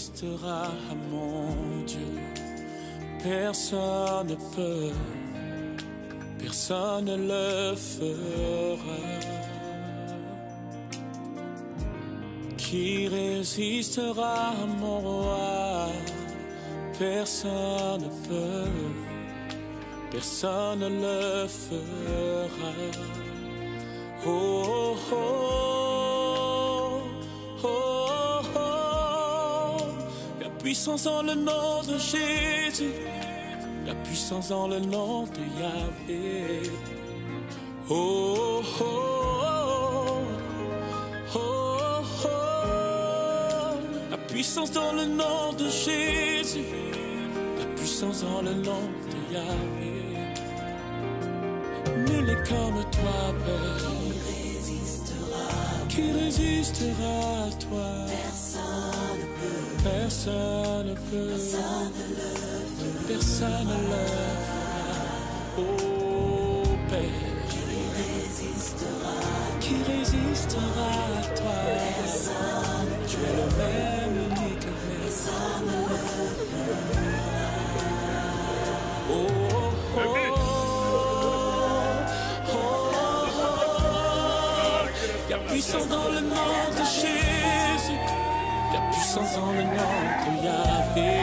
résistera à mon Dieu. Personne ne peut, personne ne le fera. Qui résistera à mon roi? Personne ne peut, personne ne le fera. Oh, oh, oh, oh, oh. La puissance dans le nom de Jésus, la puissance dans le nom de Yahvé. Oh, oh, oh, oh, oh. La puissance dans le nom de Jésus, la puissance dans le nom de Yahvé. Nul n'est comme toi, Père. Qui résistera à toi? Personne ne peut, personne ne peut, personne ne le fera. Oh Père, qui résistera à toi? Personne, tu es le même, unique, personne ne le fera. Oh, oh, oh. Puissance dans le nom de Jésus, la puissance dans le nom de Yahvé.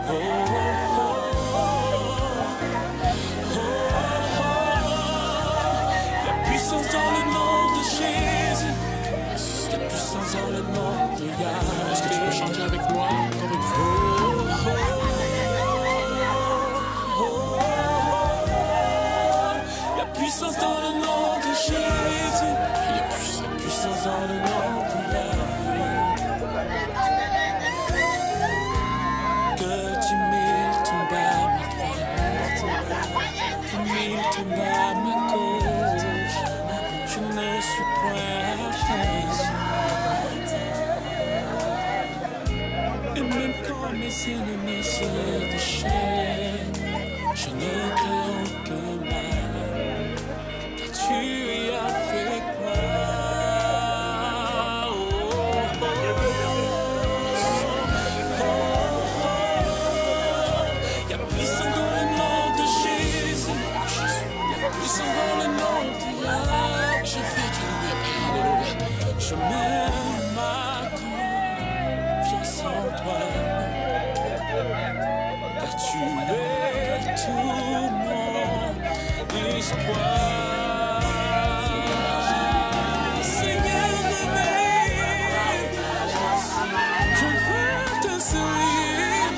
Oh, oh, oh, oh, oh. La puissance dans le nom de Jésus, la puissance dans le nom de Yahvé. Est-ce que tu peux chanter avec moi encore une fois? La puissance dans le nom de Jésus, dans le nom de Yahvé. Que 10 000 tombent à ma droite, 10 000 tombent à ma gauche, je ne suis point atteint. Et même quand mes ennemis se déchaînent, je ne crains aucun mal, car tu es avec moi. Je mets ma confiance en toi, car tu es tout mon espoir. Seigneur de mes, je veux te servir.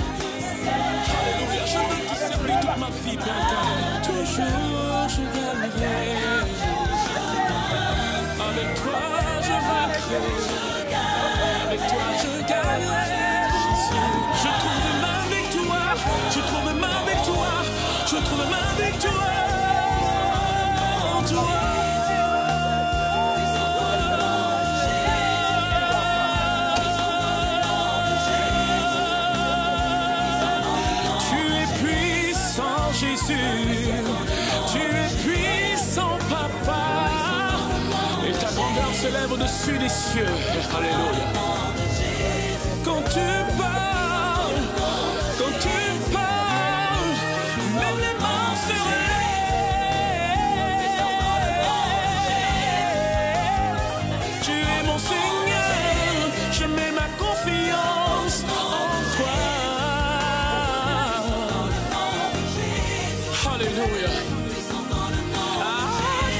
Alléluia, je veux te servir toute ma vie, Père. Toujours je gagnerai. Avec toi je vaincrai, avec toi je gagnerai. Je trouve ma victoire, je trouve ma victoire, je trouve ma victoire en toi. Tu es puissant, Jésus, tu es puissant, Papa. Et ta grandeur s'élève au-dessus des cieux. Alléluia. Quand tu parles, même les morts se relèvent. Tu es mon Seigneur, je mets ma confiance en toi. Alléluia. Ah,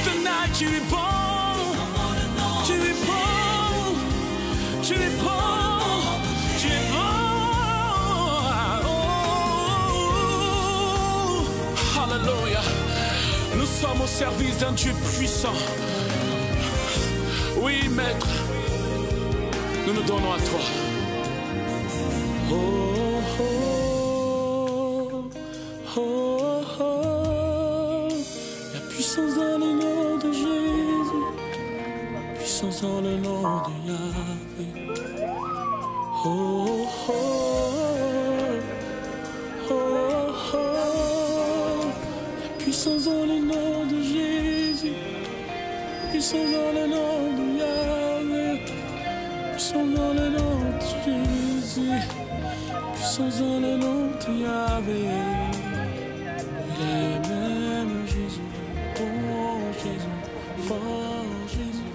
tonight tu es bon. Tu es bon, tu es bon, tu es bon. Oh, alléluia. Nous sommes au service d'un Dieu puissant. Oui, Maître, nous nous donnons à toi. Oh, oh, oh, oh, oh. La puissance dans le nom de Jésus, puissance dans le nom de Yahvé. Oh, oh, oh, oh. La puissance dans le nom de Jésus, puissance dans le nom de Yahvé, puissance dans le nom de Jésus, puissance dans le nom de Yahvé. Il est même Jésus, oh Jésus, fort Jésus.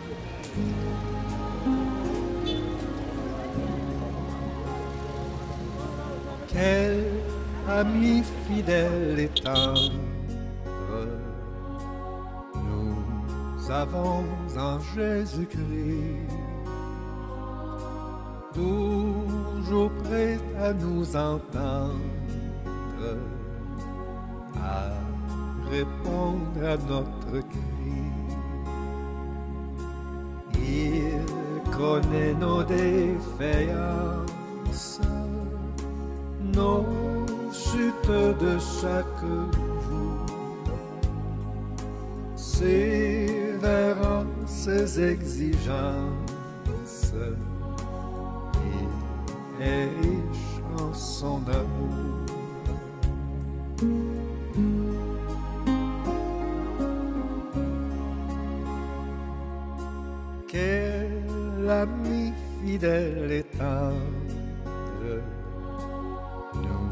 Quel ami fidèle et tendre nous avons en Jésus-Christ, toujours prêt à nous entendre, à répondre à notre cri. Il connaît nos défaillances, nos chutes de chaque jour, sévérant ses exigences, il est riche en son amour. Quel ami fidèle et tendre nous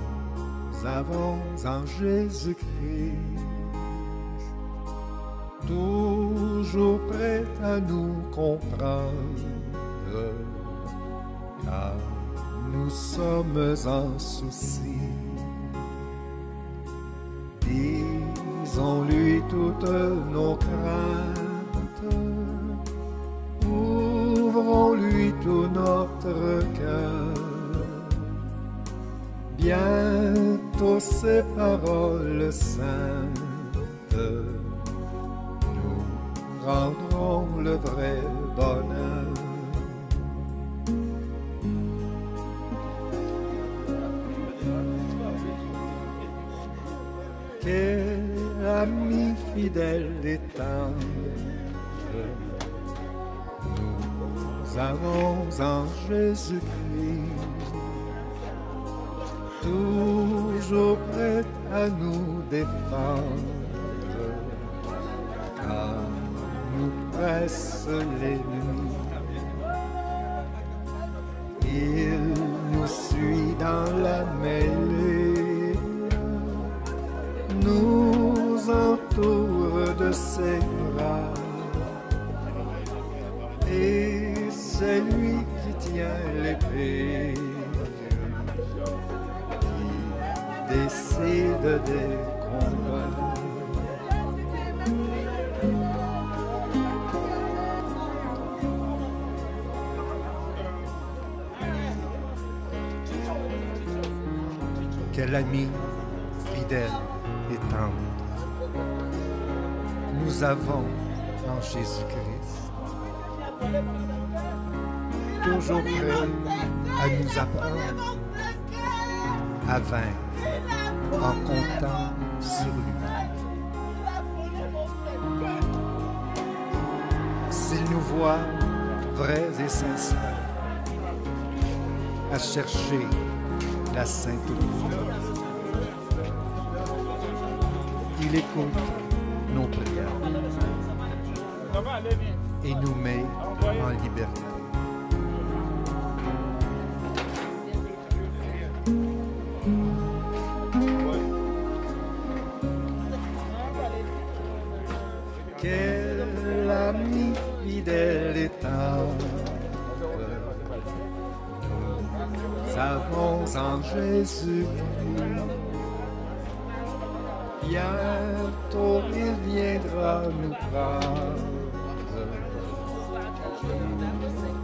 avons en Jésus-Christ, toujours prêt à nous comprendre, car nous sommes en souci. Disons-lui toutes nos craintes, ouvrons-lui tout notre cœur. Bientôt ces paroles saintes nous rendront le vrai bonheur. Quel ami fidèle et tendre nous avons en Jésus-Christ, toujours prêt à nous défendre, car nous presse l'ennemi. Il nous suit dans la mêlée, nous entoure de ses bras, et c'est lui qui tient l'épée, qui décide des combats. Quel ami fidèle et tendre nous avons en Jésus-Christ, toujours prêt à nous apprendre à vaincre en comptant sur lui. S'il nous voit vrais et sincères, à chercher la sainteté, il écoute nos prières et nous met en liberté. Quel ami fidèle et tendre nous avons en Jésus-Christ. Bientôt il viendra nous prendre,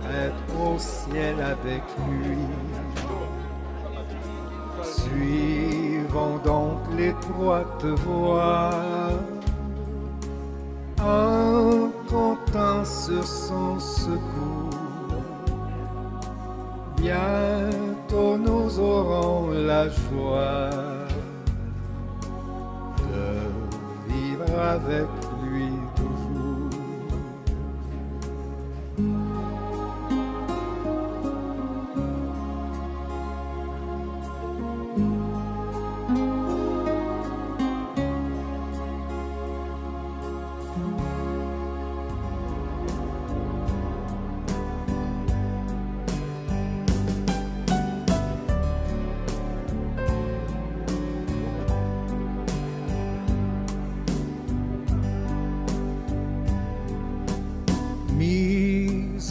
être au ciel avec lui. Suivons donc l'étroite voie, en comptant sur son secours. Bientôt nous aurons la joie de vivre avec lui toujours.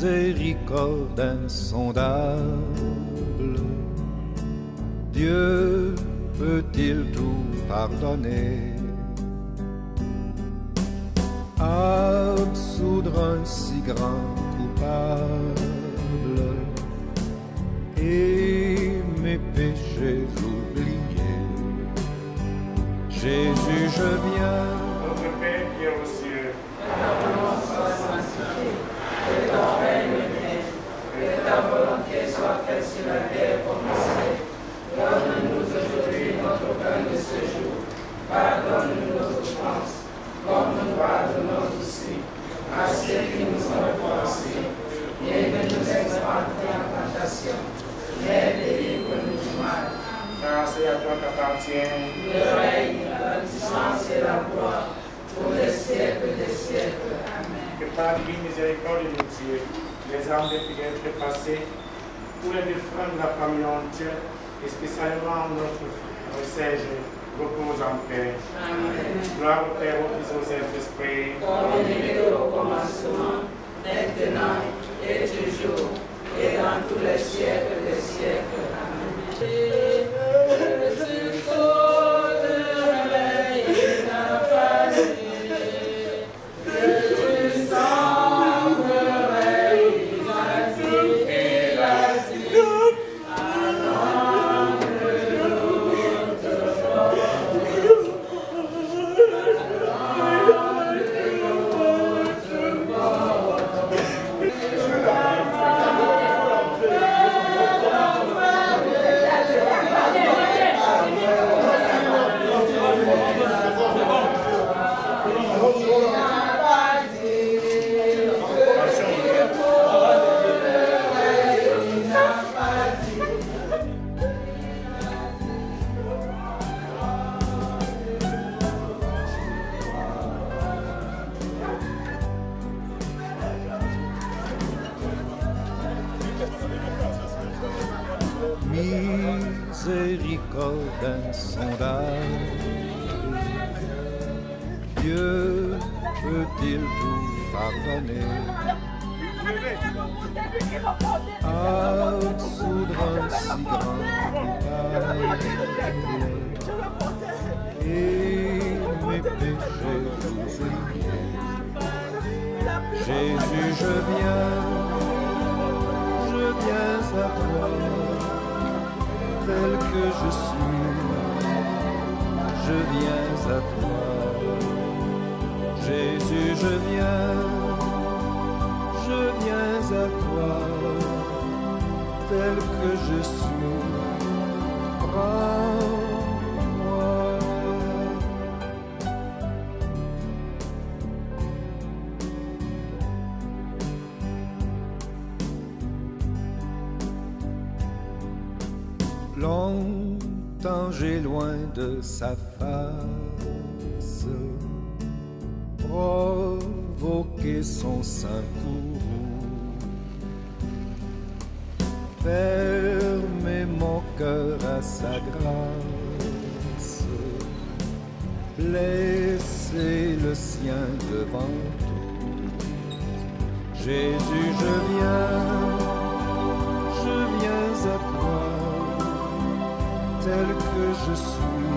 miséricorde insondable, Dieu peut-il tout pardonner, absoudre un si grand coupable et mes péchés oubliés? Jésus, je viens. Notre Père qui est aux cieux, que ton règne vienne, que ta volonté soit faite sur la terre comme au ciel. Donne-nous aujourd'hui notre pain de ce jour. Pardonne-nous nos offenses, comme nous pardonnons aussi à ceux qui nous ont offensés. Et ne nous laisse pas entrer en tentation, mais délivre-nous du mal. car c'est à toi qu'appartient Le règne, la puissance et la gloire, pour les siècles des siècles. Amen. que par la divine miséricorde de Dieu, les âmes des fidèles trépassés, tous les défunts de la famille entière, et spécialement notre Serge, repose en paix. Amen. Gloire au Père, au Fils et au Saint-Esprit. Comme il était au commencement, maintenant et toujours, et dans tous les siècles des siècles. Amen. Miséricorde insondable, Dieu peut-il tout pardonner, absoudre un si grand coupable et mes péchés oubliés? Jésus, je viens à toi, tel que je suis, je viens à toi. Jésus, je viens à toi, tel que je suis, prends-moi. Longtemps j'ai loin de sa face provoqué son saint courroux, fermé mon cœur à sa grâce, blessé le sien devant tout. Jésus, je viens à toi, tel que je suis,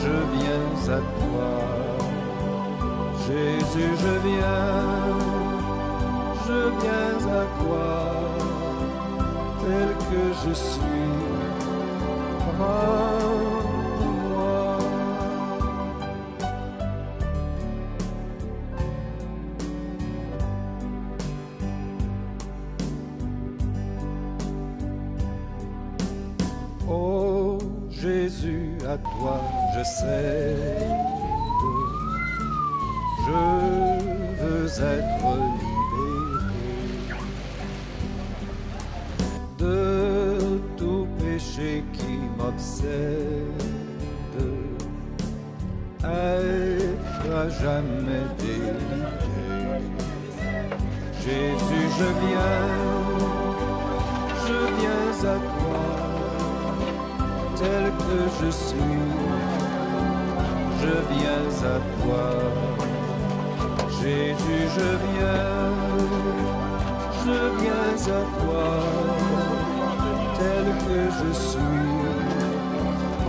je viens à toi. Jésus, je viens à toi, tel que je suis, prends-moi. Oh Jésus, à toi je cède, je veux être libéré de tout péché qui m'obsède, être à jamais délivré. Jésus, je viens à toi, tel que je suis, je viens à toi. Jésus, je viens à toi, tel que je suis.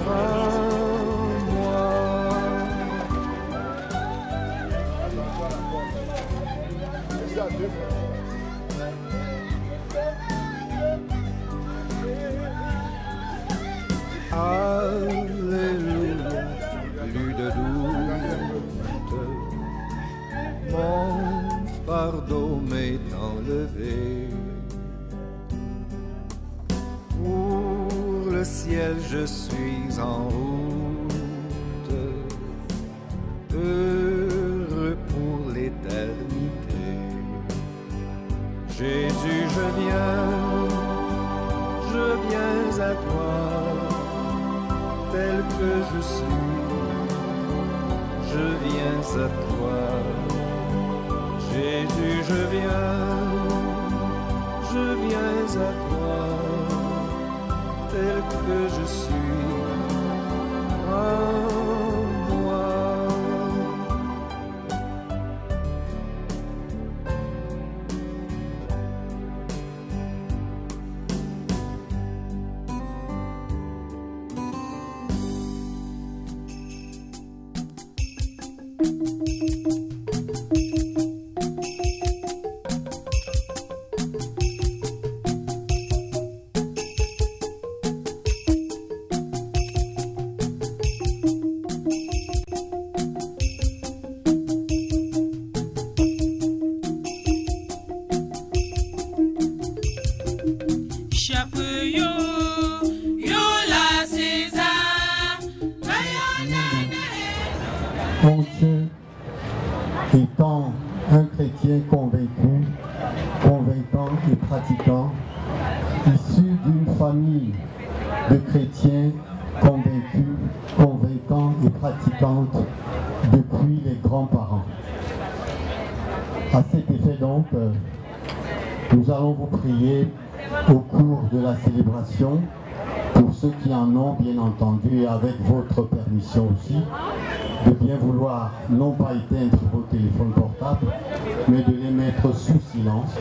Prends-moi. Alléluia, plus de doute, mon fardeau m'est enlevé. Pour le ciel je suis en route, heureux pour l'éternité. Jésus, je viens à toi, tel que je suis, je viens à toi. Jésus, je viens à toi, tel que je suis. Prends-moi. Mon Dieu, étant un chrétien convaincu, convaincant et pratiquant, issu d'une famille de chrétiens convaincus, convaincants et pratiquantes depuis les grands-parents. À cet effet donc, nous allons vous prier au cours de la célébration, pour ceux qui en ont bien entendu et avec votre permission aussi, de bien vouloir non pas éteindre vos téléphones portables, mais de les mettre sous silence.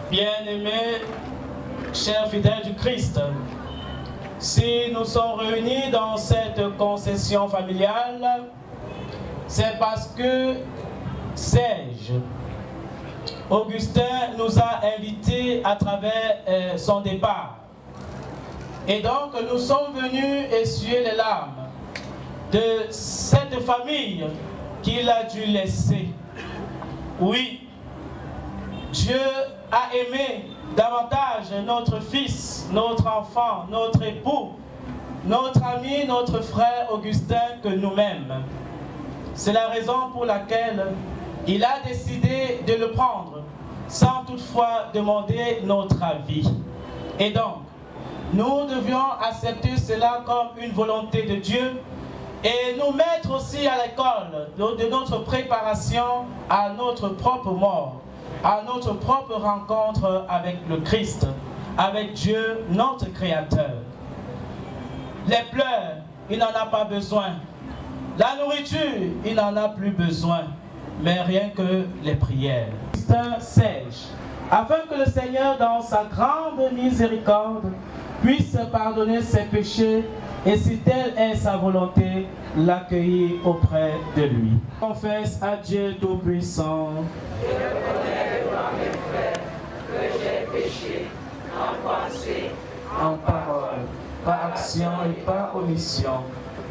Bien-aimés, chers fidèles du Christ, si nous sommes réunis dans cette concession familiale, c'est parce que Serge Augustin nous a invités à travers son départ. Et donc nous sommes venus essuyer les larmes de cette famille qu'il a dû laisser. Oui, Dieu a aimé davantage notre fils, notre enfant, notre époux, notre ami, notre frère Augustin que nous-mêmes. C'est la raison pour laquelle il a décidé de le prendre sans toutefois demander notre avis. Et donc, nous devions accepter cela comme une volonté de Dieu et nous mettre aussi à l'école de notre préparation à notre propre mort, à notre propre rencontre avec le Christ, avec Dieu, notre Créateur. Les pleurs, il n'en a pas besoin. La nourriture, il n'en a plus besoin. Mais rien que les prières. Serge, afin que le Seigneur, dans sa grande miséricorde, puisse pardonner ses péchés et si telle est sa volonté, l'accueillir auprès de lui. Confesse à Dieu Tout-Puissant. Je reconnais devant mes frères que j'ai péché en pensée, En parole, par action et par omission.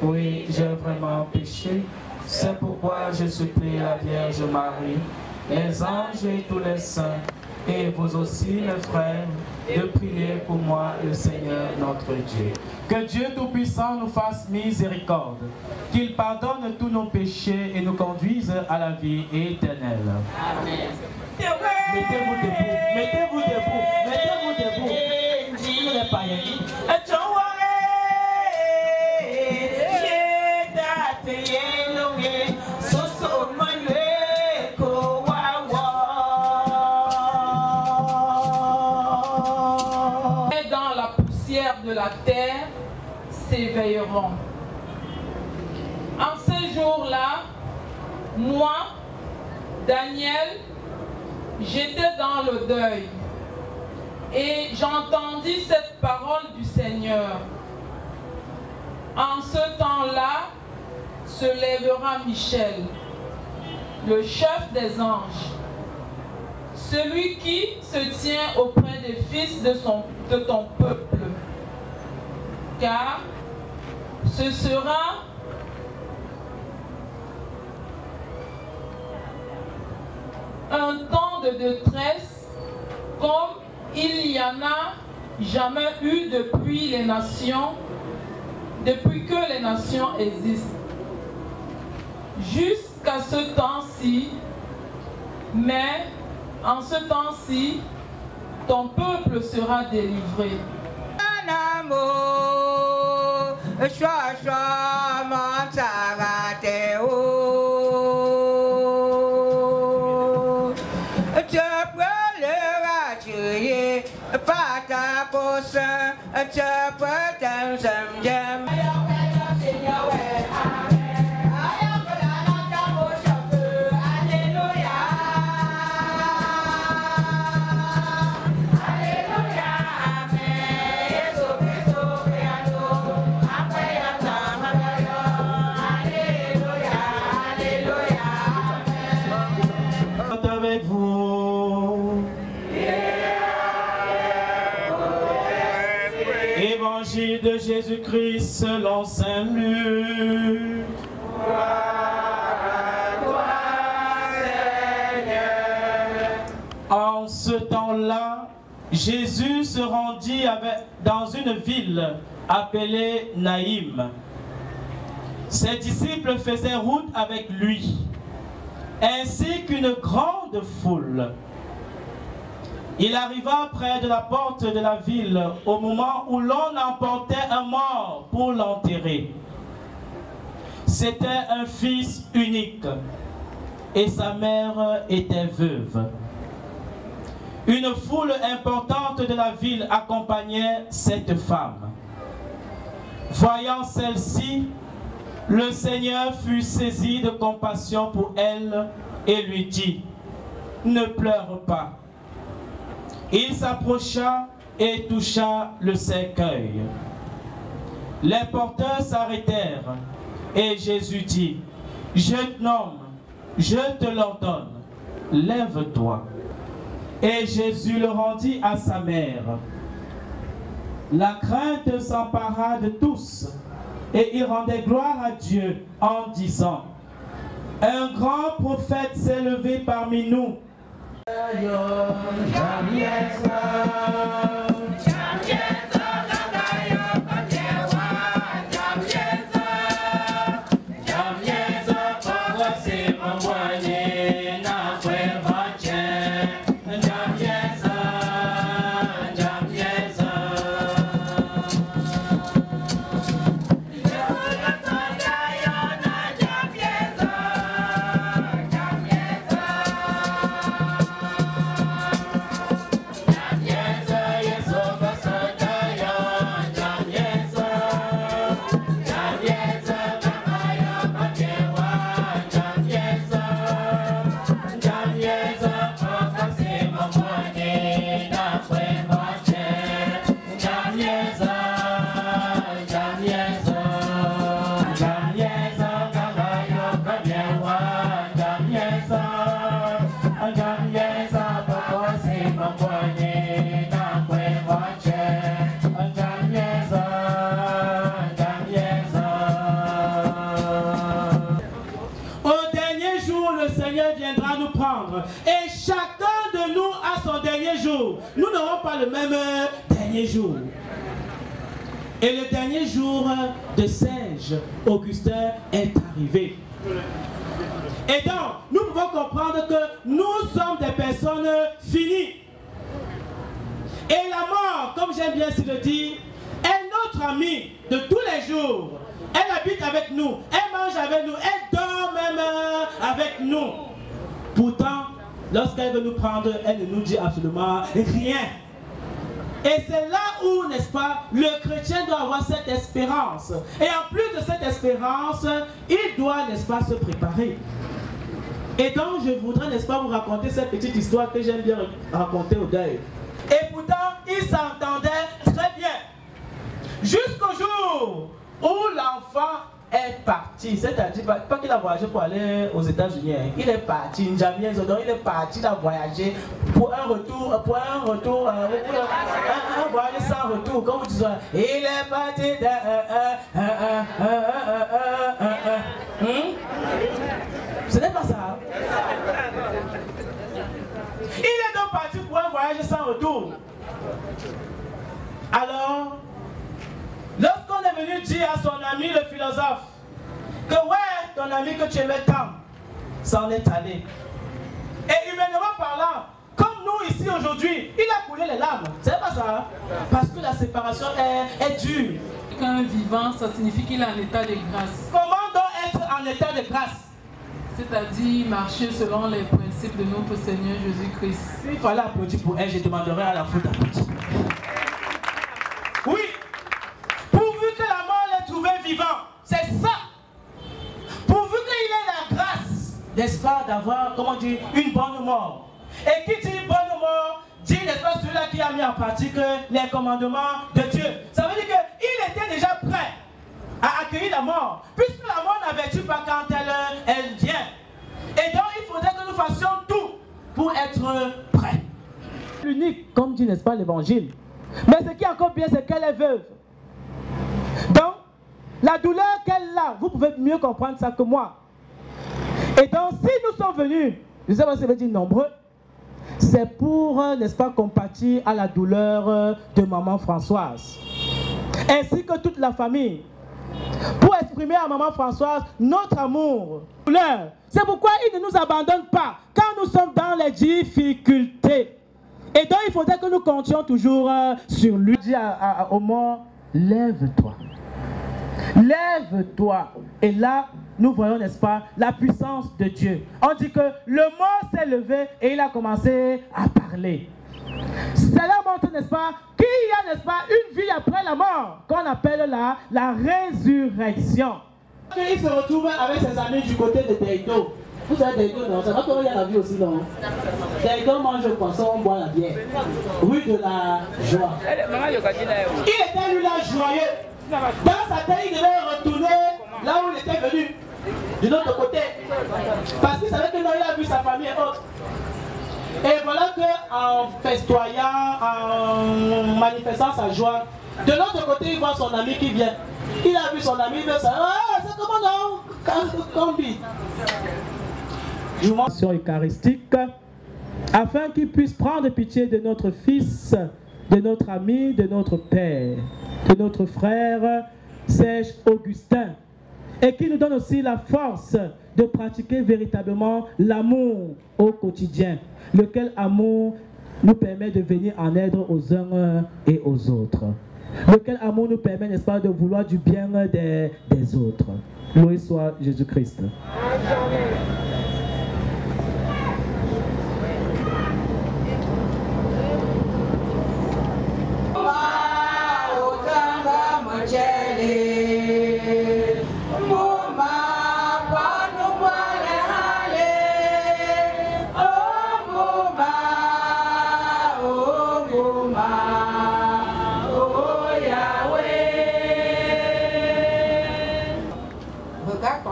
Oui, j'ai vraiment péché. C'est pourquoi je supplie la Vierge Marie, les anges et tous les saints, et vous aussi, mes frères, de prier pour moi, le Seigneur notre Dieu. Que Dieu Tout-Puissant nous fasse miséricorde, qu'il pardonne tous nos péchés et nous conduise à la vie éternelle. Amen. Mettez-vous debout, mettez-vous debout, mettez-vous debout. Vous n'êtes pas rien. Dans la poussière de la terre s'éveilleront. En ce jour-là, moi, Daniel, j'étais dans le deuil et j'entendis cette parole du Seigneur. En ce temps-là, se lèvera Michel, le chef des anges, celui qui se tient auprès des fils de ton peuple, car ce sera un temps de détresse comme il n'y en a jamais eu depuis que les nations existent. Jusqu'à ce temps-ci, mais en ce temps-ci, ton peuple sera délivré. Avec vous. Évangile de Jésus-Christ selon Saint Luc. En ce temps-là, Jésus se rendit dans une ville appelée Naïm. Ses disciples faisaient route avec lui, ainsi qu'une grande foule. Il arriva près de la porte de la ville au moment où l'on emportait un mort pour l'enterrer. C'était un fils unique et sa mère était veuve. Une foule importante de la ville accompagnait cette femme. Voyant celle-ci, le Seigneur fut saisi de compassion pour elle et lui dit: ne pleure pas. Il s'approcha et toucha le cercueil. Les porteurs s'arrêtèrent et Jésus dit: jeune homme, je te l'ordonne, lève-toi. Et Jésus le rendit à sa mère. La crainte s'empara de tous et ils rendaient gloire à Dieu en disant: un grand prophète s'est levé parmi nous. Yeah. mort. Et chacun de nous a son dernier jour. Nous n'aurons pas le même dernier jour. Et le dernier jour de Serge Augustin est arrivé. Et donc, nous pouvons comprendre que nous sommes des personnes finies. Et la mort, comme j'aime bien se le dire, est notre amie de tous les jours. Elle habite avec nous, elle mange avec nous, elle dort même avec nous. Pourtant, lorsqu'elle veut nous prendre, elle ne nous dit absolument rien. Et c'est là où, n'est-ce pas, le chrétien doit avoir cette espérance. Et en plus de cette espérance, il doit, n'est-ce pas, se préparer. Et donc, je voudrais, n'est-ce pas, vous raconter cette petite histoire que j'aime bien raconter au deuil. Et pourtant, ils s'entendaient très bien. Jusqu'au jour où l'enfant est parti. C'est-à-dire, pas qu'il a voyagé pour aller aux États-Unis. Hein. Il est parti, donc il est parti, il a voyagé pour un retour, un voyage sans retour. Comme vous dites, il est parti Ce n'est pas ça. Il est donc parti pour un voyage sans retour. Alors, lorsqu'on est venu dire à son ami le philosophe que ouais, ton ami que tu aimais tant, s'en est allé. Et humainement parlant, comme nous ici aujourd'hui, il a coulé les larmes. C'est pas ça? Parce que la séparation est dure. Qu'un vivant, ça signifie qu'il est en état de grâce. Comment donc être en état de grâce? C'est-à-dire marcher selon les principes de notre Seigneur Jésus-Christ. S'il fallait applaudir pour elle, je demanderais à la foule d'applaudir. Oui, pourvu que la mort l'ait trouvé vivant, c'est ça. Pourvu qu'il ait la grâce, n'est-ce pas, d'avoir, comment dire, une bonne mort. Et qui dit bonne mort, dit, n'est-ce pas, celui-là qui a mis en pratique les commandements de Dieu. Ça veut dire qu'il était déjà prêt à accueillir la mort, puisque la mort n'avertit pas quand elle vient. Et donc, il faudrait que nous fassions tout pour être prêts. L'unique, comme dit, n'est-ce pas, l'évangile. Mais ce qui est encore bien, c'est qu'elle est veuve. Donc, la douleur qu'elle a, vous pouvez mieux comprendre ça que moi. Et donc, si nous sommes venus, je ne sais pas si ça veut dire nombreux, c'est pour, n'est-ce pas, compatir à la douleur de maman Françoise. Ainsi que toute la famille. Pour exprimer à maman Françoise notre amour. C'est pourquoi il ne nous abandonne pas quand nous sommes dans les difficultés. Et donc il faudrait que nous comptions toujours sur lui. Il dit au mort, lève-toi. Lève-toi. Et là, nous voyons, n'est-ce pas, la puissance de Dieu. On dit que le mort s'est levé et il a commencé à parler. Cela montre, n'est-ce pas, qu'il y a, n'est-ce pas, une vie après la mort, qu'on appelle la résurrection. Il se retrouve avec ses amis du côté de Deido. Vous savez, Deido, non, c'est pas qu'il y a la vie aussi, non? Deido mange le poisson, on boit la bière. Rue de la joie. Il était, lui, là, joyeux. Dans sa tête, il devait retourner là où il était venu, de l'autre côté. Parce qu'il savait que non, il a vu sa famille et autres. Et voilà qu'en festoyant, en manifestant sa joie, de l'autre côté, il voit son ami qui vient. Il a vu son ami, il veut savoir, ah, c'est comment non? Combi. Dimension eucharistique, afin qu'il puisse prendre pitié de notre fils, de notre ami, de notre père, de notre frère Serge Augustin, et qui nous donne aussi la force de pratiquer véritablement l'amour au quotidien, lequel amour nous permet de venir en aide aux uns et aux autres. Lequel amour nous permet, n'est-ce pas, de vouloir du bien des autres. Loué soit Jésus-Christ.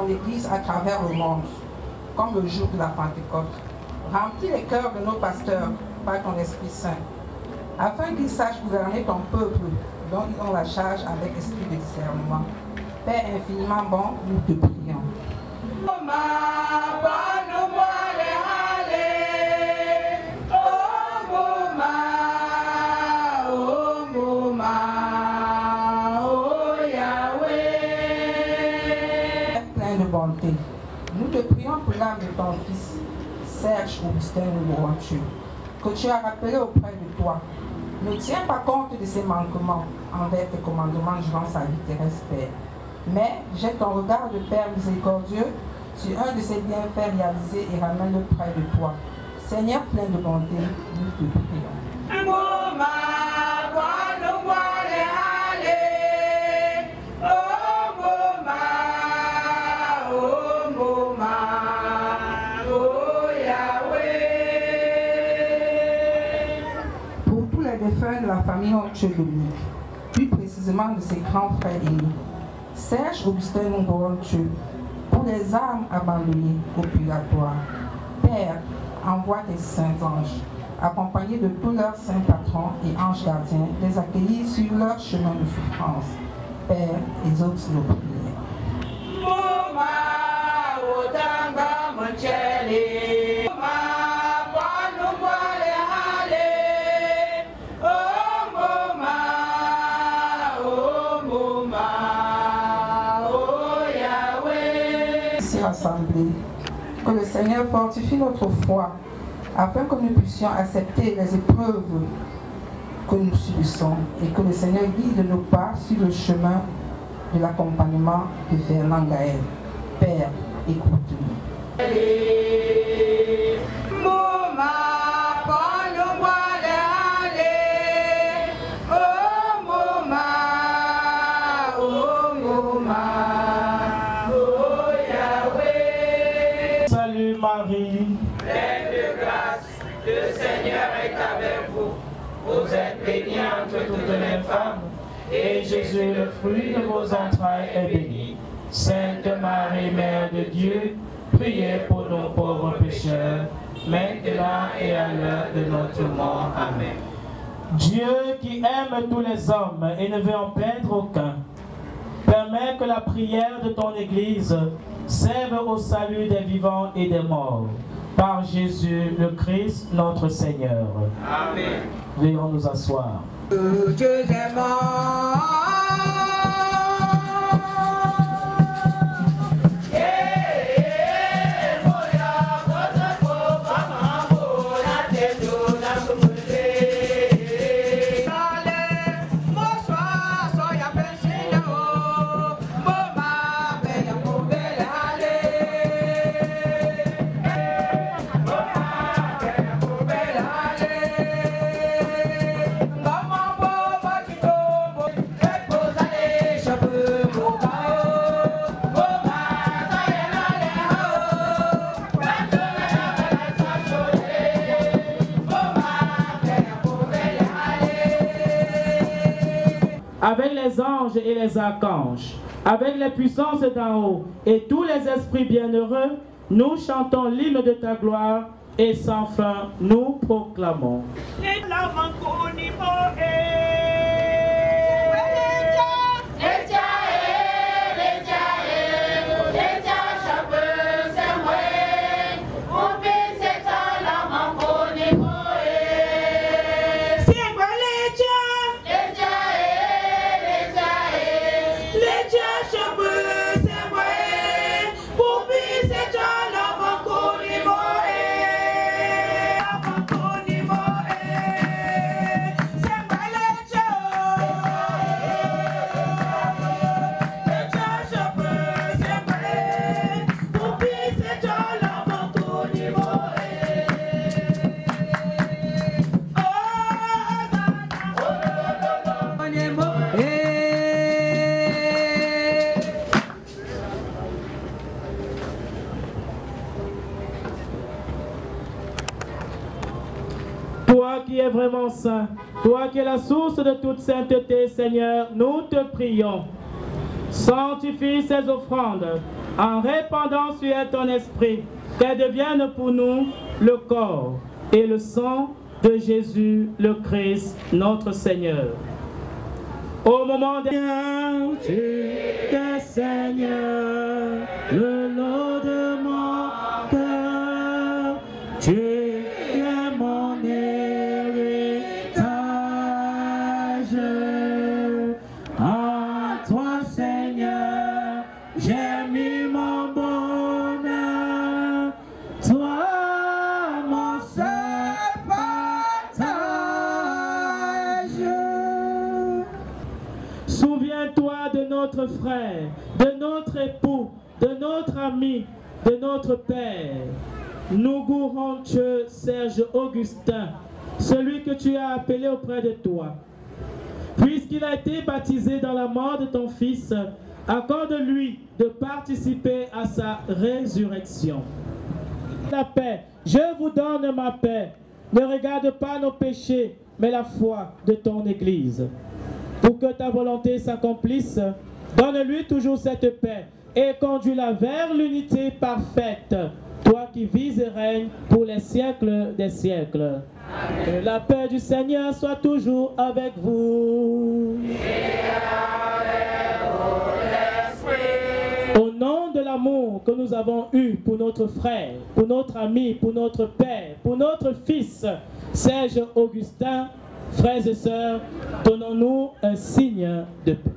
l'Église à travers le monde, comme le jour de la Pentecôte. Remplis les cœurs de nos pasteurs par ton Esprit Saint, afin qu'ils sachent gouverner ton peuple, dont ils ont la charge avec esprit de discernement. Père infiniment bon, nous te prions. Augustin Ngoronchu, que tu as rappelé auprès de toi. Ne tiens pas compte de ses manquements envers tes commandements durant sa vie terrestre, Père. Mais jette ton regard de Père miséricordieux sur un de ses bienfaits réalisés et ramène-le près de toi. Seigneur plein de bonté, nous te prions. Pour tous les défunts de la famille Onche-Dominique, plus précisément de ses grands frères aînés, Serge Augustin Ngoronchu, pour les âmes abandonnées au purgatoire, Père, envoie tes saints anges, accompagnés de tous leurs saints patrons et anges gardiens, les accueillir sur leur chemin de souffrance. Père, exauce nos prières. Rassemblés, que le Seigneur fortifie notre foi afin que nous puissions accepter les épreuves que nous subissons et que le Seigneur guide nos pas sur le chemin de l'accompagnement de Fernand Gaël. Père, écoute-nous. Salut Marie, pleine de grâce, le Seigneur est avec vous. Vous êtes bénie entre toutes les femmes, et Jésus, le fruit de vos entrailles, est béni. Sainte Marie, Mère de Dieu, priez pour nos pauvres pécheurs, maintenant et à l'heure de notre mort. Amen. Dieu qui aime tous les hommes et ne veut en perdre aucun, permets que la prière de ton Église serve au salut des vivants et des morts. Par Jésus le Christ, notre Seigneur. Amen. Veuillons nous asseoir. Dieu est mort. Avec les anges et les archanges, avec les puissances d'en haut et tous les esprits bienheureux, nous chantons l'hymne de ta gloire et sans fin nous proclamons. Toi qui es vraiment saint, toi qui es la source de toute sainteté, Seigneur, nous te prions. Sanctifie ces offrandes en répandant sur elles ton esprit, qu'elles deviennent pour nous le corps et le sang de Jésus le Christ, notre Seigneur. Au moment des Seigneur, le lot de mon cœur, tu es mon héritage. En toi, Seigneur, j'ai mis mon bonheur. Toi, mon notre frère, de notre époux, de notre ami, de notre père, Nuguronche Serge Augustin, celui que tu as appelé auprès de toi. Puisqu'il a été baptisé dans la mort de ton Fils, accorde-lui de participer à sa résurrection. La paix, je vous donne ma paix. Ne regarde pas nos péchés, mais la foi de ton Église. Pour que ta volonté s'accomplisse, donne-lui toujours cette paix et conduis-la vers l'unité parfaite, toi qui vis et règnes pour les siècles des siècles. Amen. Que la paix du Seigneur soit toujours avec vous. Au nom de l'amour que nous avons eu pour notre frère, pour notre ami, pour notre père, pour notre fils, Serge Augustin, frères et sœurs, donnons-nous un signe de paix.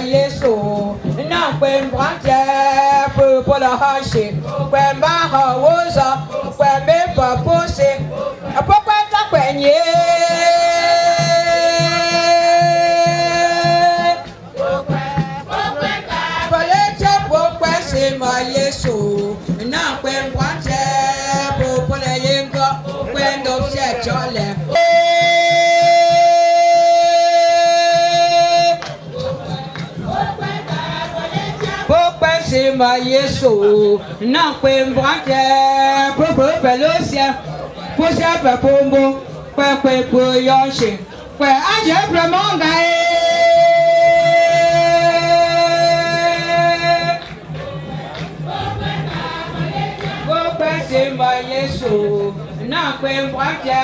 Yesu na kwem branje pour la hache kwem ba ha woza kwem be pa pose apokwa ta kwenye Yesu na kwengwanje popole yengo kwendo chechole popesima Yesu na kwengwanje popole sia posia papombo kwe poyonche kwe anje premonga Simba Yesu na kwe mbwaje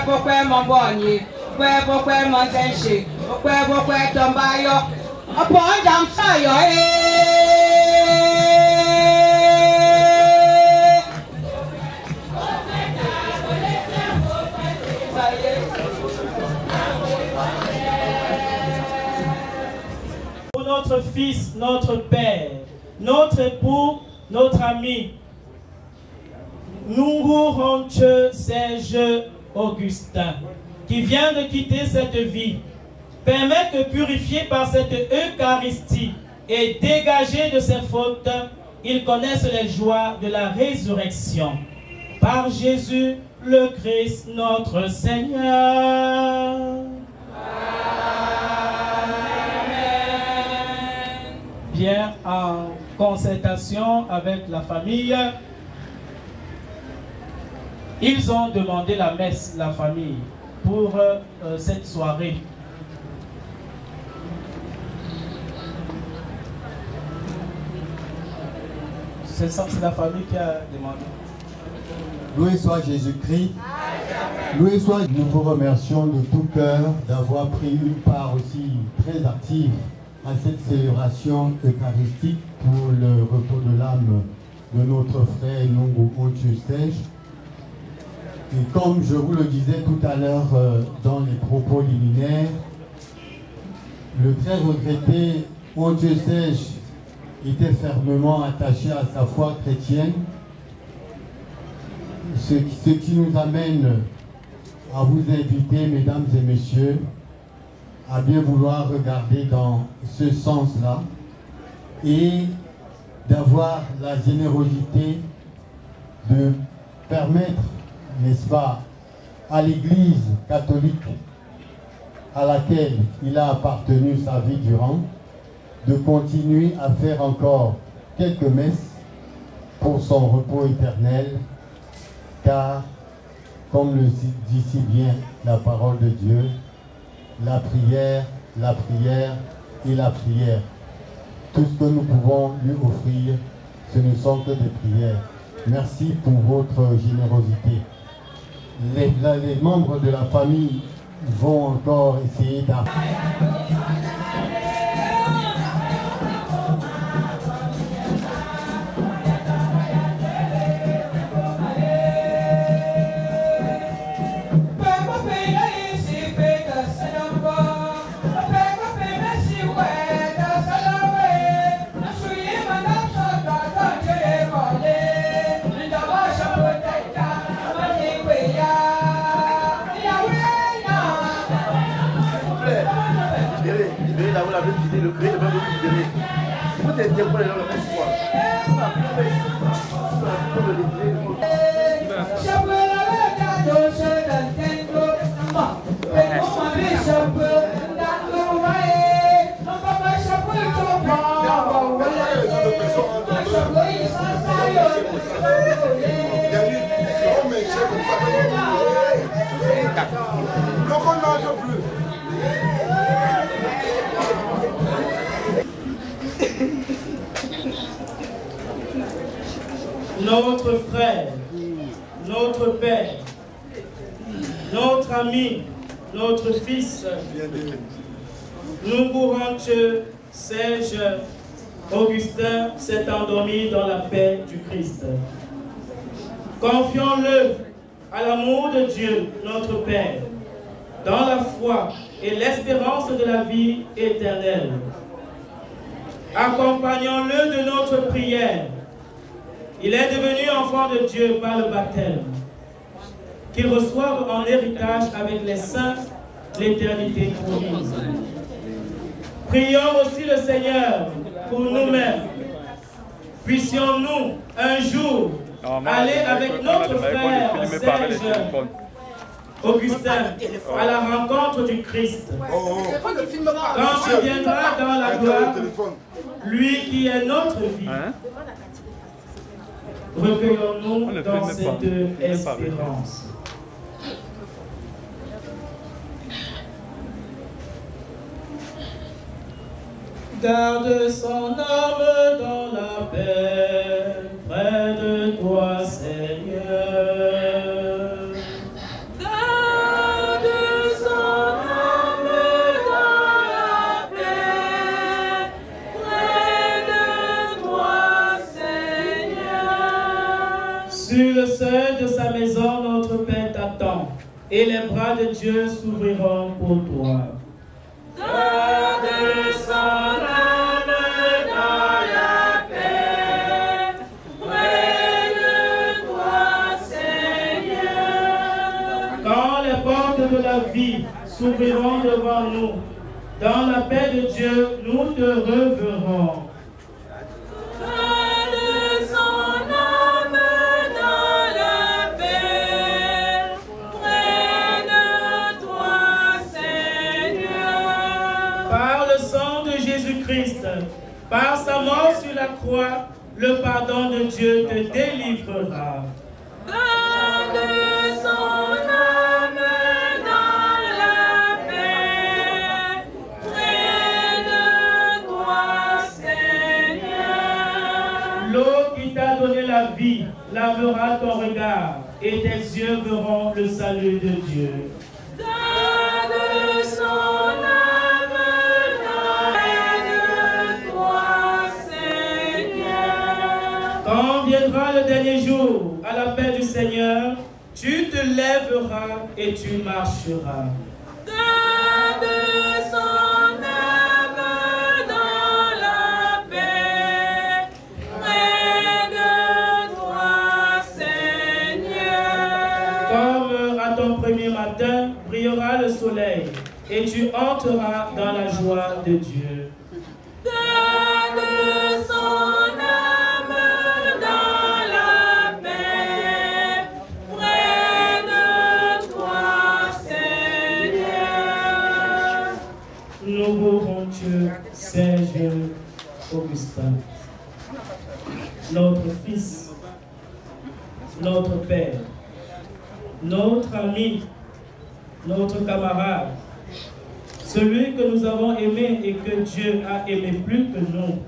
pokwe mbonyi kwe pokwe monsenshi kwe pokwe tombayo opo jam sayo Pour notre fils, notre père, notre époux, notre ami, nous vous rendons Serge Augustin, qui vient de quitter cette vie. Permet que, purifié par cette Eucharistie et dégagé de ses fautes, il connaisse les joies de la résurrection. Par Jésus, le Christ, notre Seigneur. Amen. Bien, en concertation avec la famille, ils ont demandé la messe, la famille, pour cette soirée. C'est la famille qui a demandé. Loué soit Jésus-Christ. Loué soit. Nous vous remercions de tout cœur d'avoir pris une part aussi très active à cette célébration eucharistique pour le repos de l'âme de notre frère Nungu Ontieu-Serge. Et comme je vous le disais tout à l'heure dans les propos liminaires, le très regretté Ontieu-Serge était fermement attaché à sa foi chrétienne, ce qui nous amène à vous inviter, mesdames et messieurs, à bien vouloir regarder dans ce sens-là et d'avoir la générosité de permettre, n'est-ce pas, à l'Église catholique à laquelle il a appartenu sa vie durant, de continuer à faire encore quelques messes pour son repos éternel, car, comme le dit si bien la parole de Dieu, la prière et la prière. Tout ce que nous pouvons lui offrir, ce ne sont que des prières. Merci pour votre générosité. Les membres de la famille vont encore essayer d'apprendre. Le créer, le même libéré. Vous êtes bien pour les gens le même soir. Donc on n'en plus. Notre frère, notre père, notre ami, notre fils, nous courons que Serge Augustin s'est endormi dans la paix du Christ. Confions-le à l'amour de Dieu, notre Père, dans la foi et l'espérance de la vie éternelle. Accompagnons-le de notre prière. Il est devenu enfant de Dieu par le baptême, qu'il reçoive en héritage avec les saints l'éternité promise. Prions aussi le Seigneur pour nous-mêmes, puissions-nous un jour aller avec notre frère Serge Augustin à la rencontre du Christ. Quand tu viendras dans la gloire, lui qui est notre vie, recueillons-nous dans cette espérance. Garde son âme dans la paix, près de toi, Seigneur. Garde son âme dans la paix, près de toi, Seigneur. Sur le seuil de sa maison, notre Père t'attend, et les bras de Dieu s'ouvriront pour toi. Garde son âme dans la paix, près de toi, Seigneur. Quand les portes de la vie s'ouvriront devant nous, dans la paix de Dieu, nous te reverrons. Garde son âme dans la paix, près de toi, Seigneur. Par le sang de Jésus-Christ, par sa mort sur la croix, le pardon de Dieu te délivrera. Garde son âme dans la paix, près de toi, Seigneur. L'eau qui t'a donné la vie lavera ton regard, et tes yeux verront le salut de Dieu. Garde son âme dans toi, Seigneur. Quand viendra le dernier jour, à la paix du Seigneur, tu te lèveras et tu marcheras. Garde son âme dans la paix, près de toi, Seigneur. Comme à ton premier matin, brillera le soleil, et tu entreras dans la joie de Dieu. Garde son âme dans la paix, près de toi, Seigneur. Nous louons Dieu, Serge Augustin, notre fils, notre père, notre ami, notre camarade, celui que nous avons aimé et que Dieu a aimé plus que nous.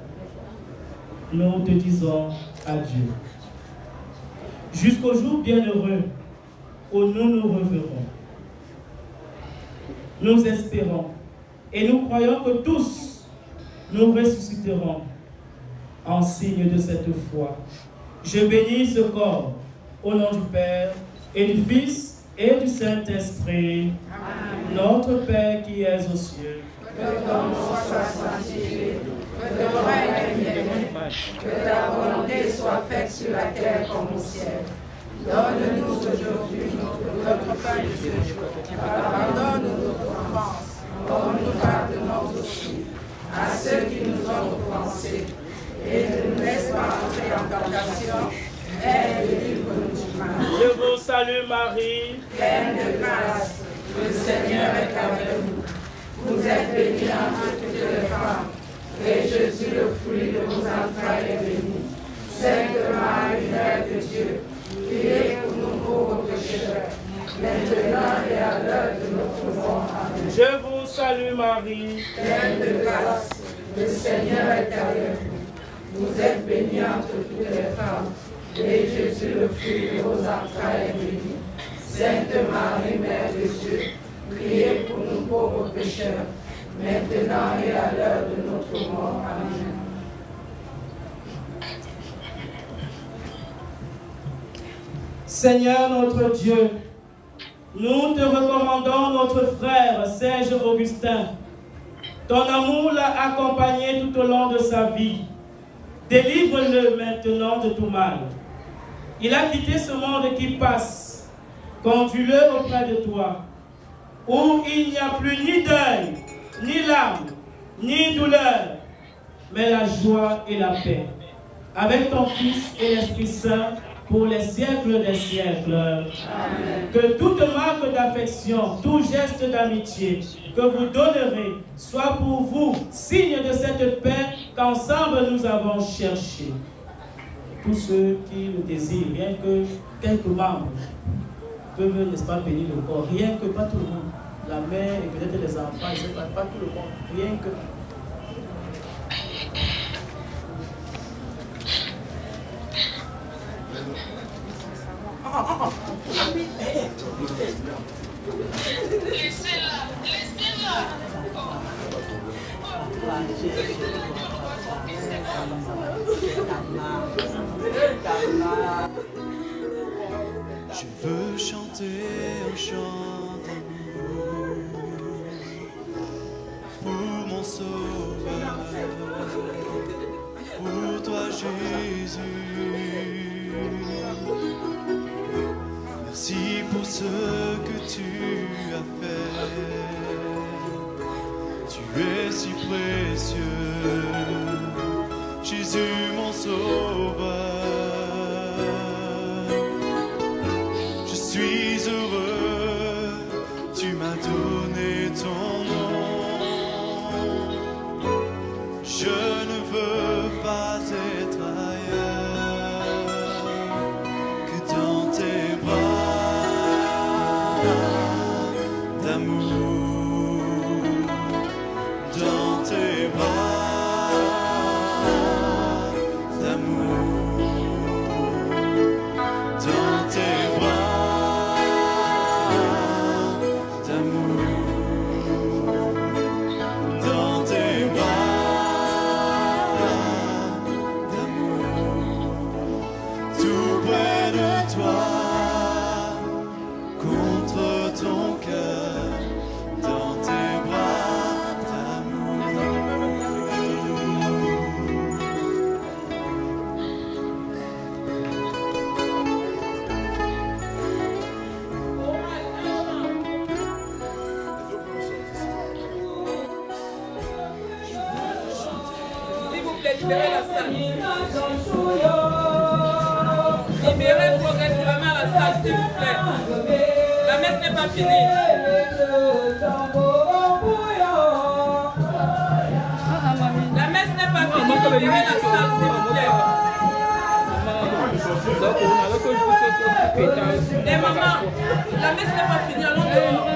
Nous te disons adieu. Jusqu'au jour bienheureux où nous nous reverrons. Nous espérons et nous croyons que tous nous ressusciterons en signe de cette foi. Je bénis ce corps au nom du Père et du Fils et du Saint-Esprit. Amen. Notre Père qui es aux cieux, que ton nom soit sanctifié, que ton règne vienne, que ta volonté soit faite sur la terre comme au ciel. Donne-nous aujourd'hui notre pain de ce jour. Pardonne-nous nos offenses, comme nous pardonnons aussi à ceux qui nous ont offensés. Et ne nous laisse pas entrer en tentation, mais délivre-nous du mal. Je vous salue Marie, pleine de grâce, le Seigneur est avec vous. Vous êtes bénie entre toutes les femmes, et Jésus, le fruit de vos entrailles, est béni. Sainte Marie, Mère de Dieu, priez pour nous pauvres pécheurs, maintenant et à l'heure de notre mort. Amen. Je vous salue Marie, pleine de grâce, le Seigneur est avec vous. Vous êtes bénie entre toutes les femmes, et Jésus, le fruit de vos entrailles, est béni. Sainte Marie, Mère de Dieu, priez pour nous pauvres pécheurs, maintenant et à l'heure de notre mort. Amen. Seigneur notre Dieu, nous te recommandons notre frère Serge Augustin. Ton amour l'a accompagné tout au long de sa vie. Délivre-le maintenant de tout mal. Il a quitté ce monde qui passe. Conduis-le auprès de toi, où il n'y a plus ni deuil, ni larmes, ni douleur, mais la joie et la paix. avec ton Fils et l'Esprit Saint, pour les siècles des siècles. Amen. Que toute marque d'affection, tout geste d'amitié que vous donnerez soit pour vous signe de cette paix qu'ensemble nous avons cherché. Tous ceux qui le désirent, rien que quelques membres peuvent, n'est-ce pas, bénir le corps. Rien que, pas tout le monde. La mère et peut-être les enfants, je ne sais pas tout le monde. Rien que... Je veux chanter un chant d'amour pour mon sauveur, pour toi Jésus. Merci pour ce que tu as fait. Tu es si précieux, Jésus mon sauveur. Je suis heureux, tu m'as donné ton nom. Je ne veux pas être ailleurs que dans tes bras d'amour, dans tes bras d'amour, dans tes bras d'amour, dans tes bras d'amour, tout près de toi, contre ton cœur, dans tes bras d'amour. S'il vous plaît, libérez la salle. Libérez progressivement la salle, s'il vous plaît. La messe n'est pas finie. La messe n'est pas finie. Libérez la salle, s'il vous plaît. Et maman, la messe n'est pas finie, allons dehors.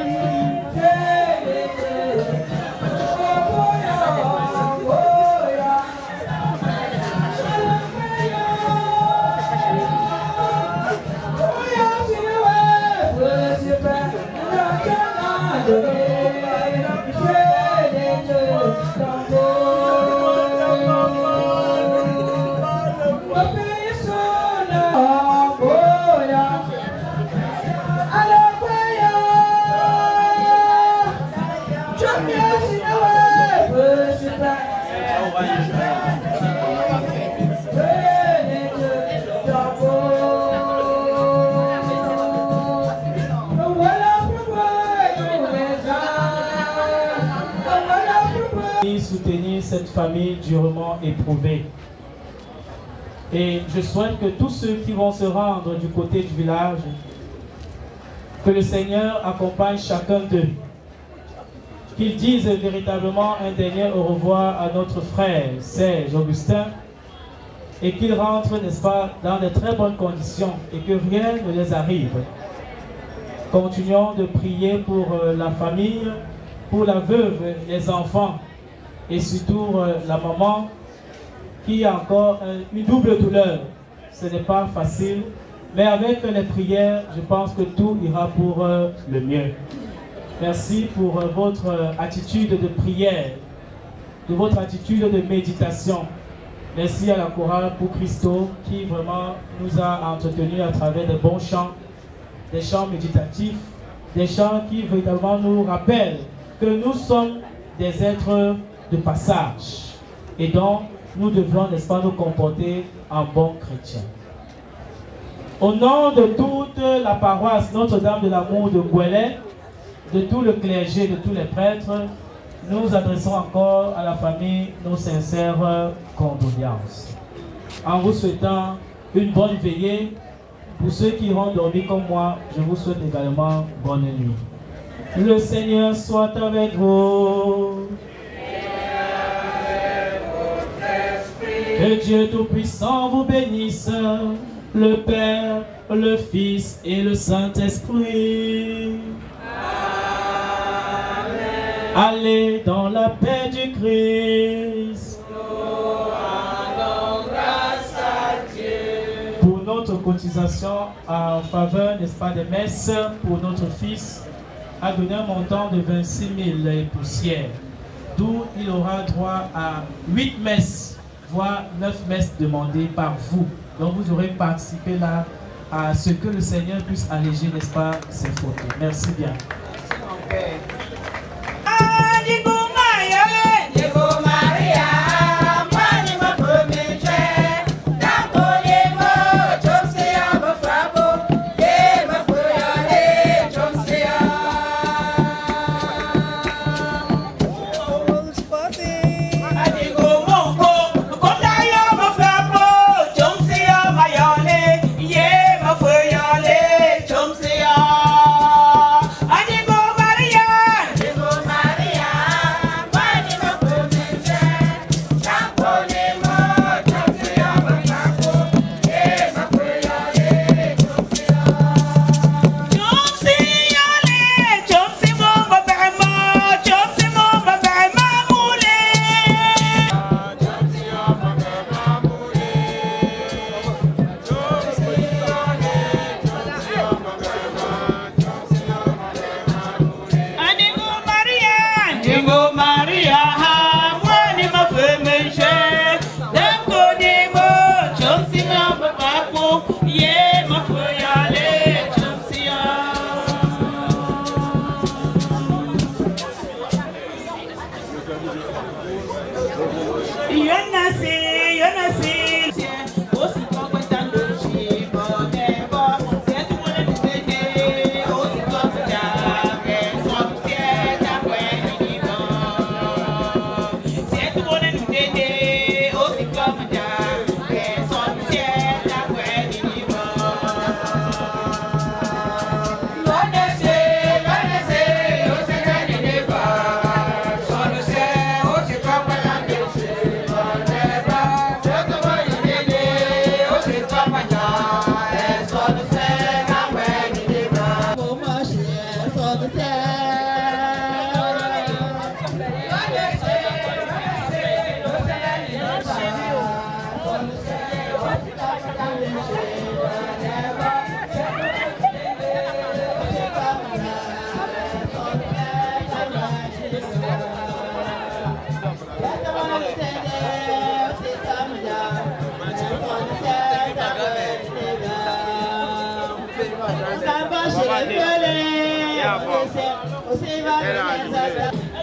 Soutenir cette famille durement éprouvée. Et je souhaite que tous ceux qui vont se rendre du côté du village, que le Seigneur accompagne chacun d'eux, qu'ils disent véritablement un dernier au revoir à notre frère Serge Augustin et qu'ils rentrent, n'est-ce pas, dans de très bonnes conditions et que rien ne les arrive. Continuons de prier pour la famille, pour la veuve, les enfants et surtout la maman qui a encore une double douleur. Ce n'est pas facile, mais avec les prières, je pense que tout ira pour le mieux. Merci pour votre attitude de prière, de votre attitude de méditation. Merci à la chorale pour Christo qui vraiment nous a entretenus à travers de bons chants, des chants méditatifs, des chants qui véritablement nous rappellent que nous sommes des êtres de passage et donc nous devons, n'est-ce pas, nous comporter en bons chrétiens. Au nom de toute la paroisse Notre-Dame de l'Amour de Gouelet, de tout le clergé, de tous les prêtres, nous adressons encore à la famille nos sincères condoléances. en vous souhaitant une bonne veillée. Pour ceux qui ont dormi comme moi, je vous souhaite également bonne nuit. Le Seigneur soit avec vous. Que Dieu Tout-Puissant vous bénisse, le Père, le Fils et le Saint-Esprit. Amen. Allez dans la paix du Christ. Nous rendons grâce à Dieu. Pour notre cotisation en faveur, n'est-ce pas, des messes, pour notre fils, a donné un montant de 26 000 et poussières, d'où il aura droit à 8 messes, voire 9 messes demandées par vous. Donc vous aurez participé là à ce que le Seigneur puisse alléger, n'est-ce pas, ses fautes. Merci bien. Merci mon Père.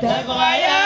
Te voy a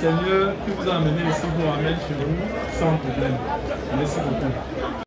Seigneur qui vous a amené ici vous ramène chez nous sans problème. Merci beaucoup.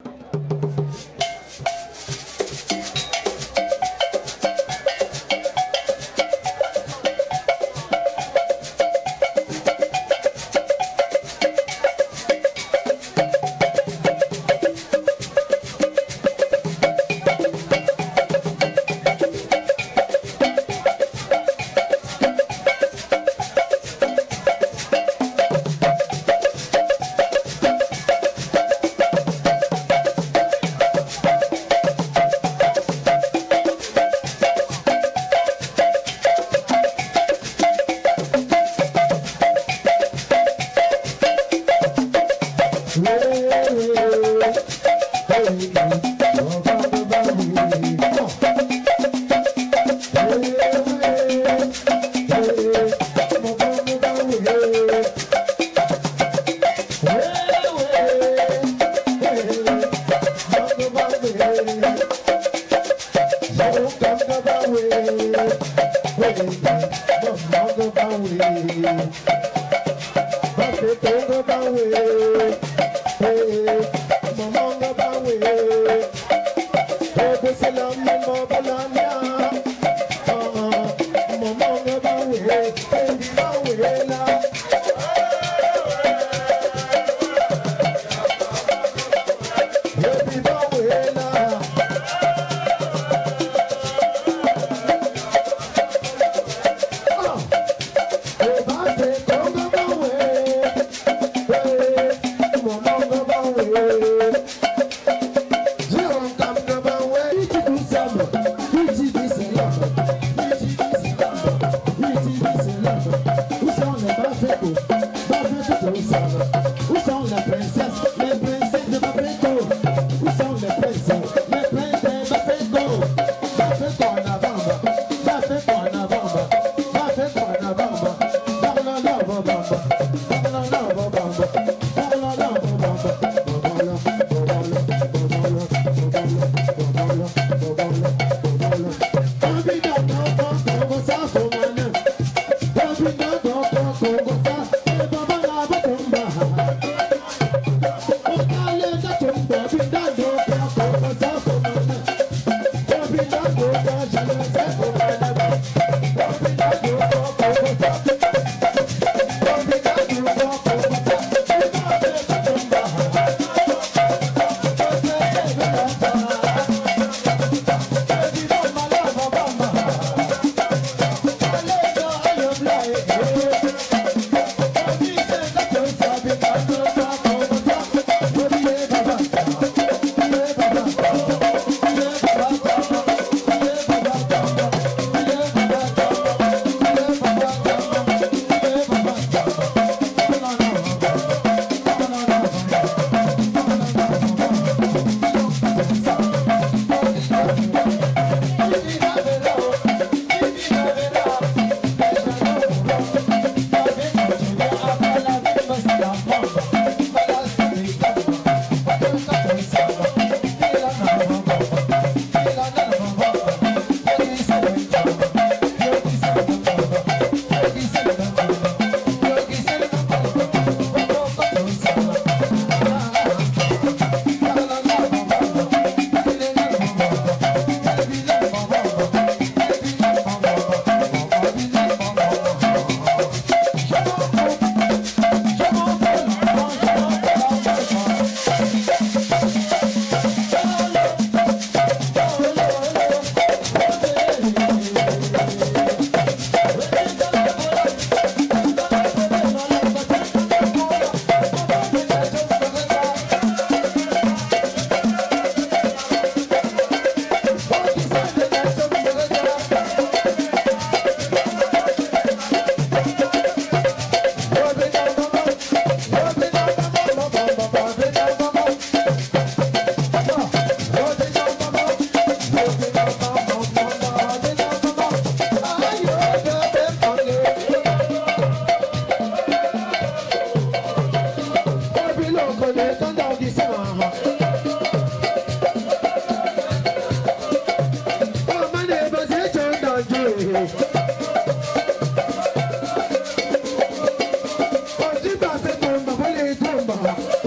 Bye.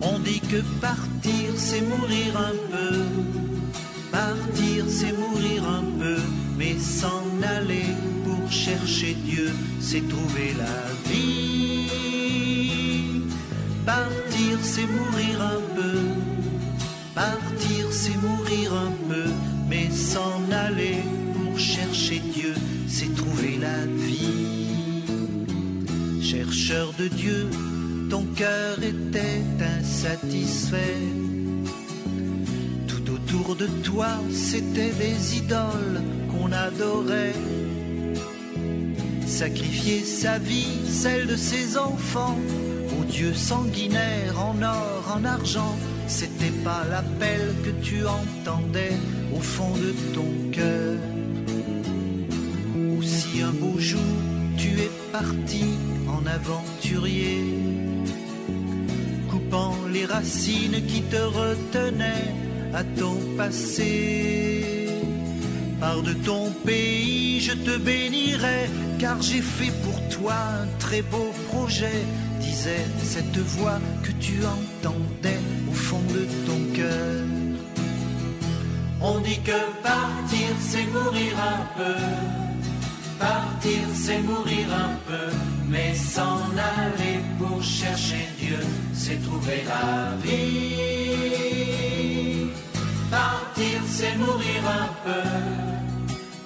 On dit que partir c'est mourir un peu, partir c'est mourir un peu, mais s'en aller pour chercher Dieu, c'est trouver la vie. Partir c'est mourir un peu, partir c'est mourir un peu, mais s'en aller pour chercher Dieu, c'est trouver la vie. Chercheur de Dieu, ton cœur était insatisfait. Tout autour de toi, c'était des idoles qu'on adorait. Sacrifier sa vie, celle de ses enfants, aux dieux sanguinaires en or, en argent, c'était pas l'appel que tu entendais au fond de ton cœur. Aussi un beau jour, tu es parti en aventurier, coupant les racines qui te retenaient à ton passé. Pars de ton pays, je te bénirai, car j'ai fait pour toi un très beau projet, disait cette voix que tu entendais au fond de ton cœur. On dit que partir c'est mourir un peu, partir c'est mourir un peu, mais s'en aller pour chercher Dieu, c'est trouver la vie. Partir c'est mourir un peu,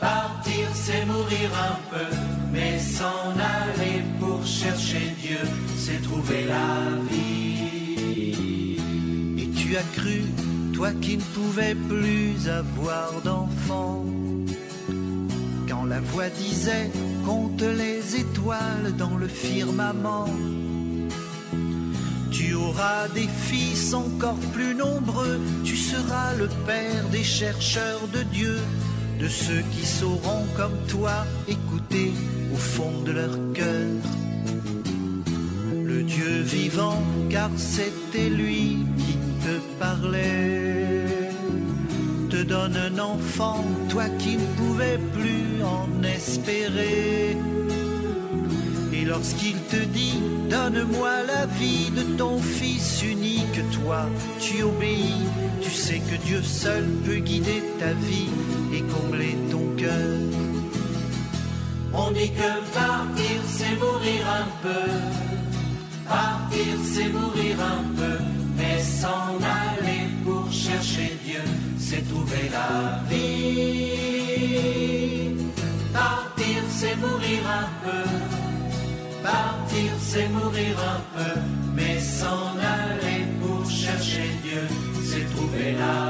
partir c'est mourir un peu, mais s'en aller pour chercher Dieu, c'est trouver la vie. Et tu as cru, toi qui ne pouvais plus avoir d'enfant, quand la voix disait compte les étoiles dans le firmament. Tu auras des fils encore plus nombreux, tu seras le père des chercheurs de Dieu, de ceux qui sauront comme toi écouter au fond de leur cœur le Dieu vivant, car c'était lui qui te parlait. Te donne un enfant, toi qui ne pouvais plus en espérer. Et lorsqu'il te dit, donne-moi la vie de ton fils unique, toi, tu obéis. Tu sais que Dieu seul peut guider ta vie et combler ton cœur. On dit que partir, c'est mourir un peu. Partir, c'est mourir un peu. Mais s'en aller pour chercher Dieu, c'est trouver la vie. Partir, c'est mourir un peu. Partir, c'est mourir un peu, mais s'en aller pour chercher Dieu, c'est trouver la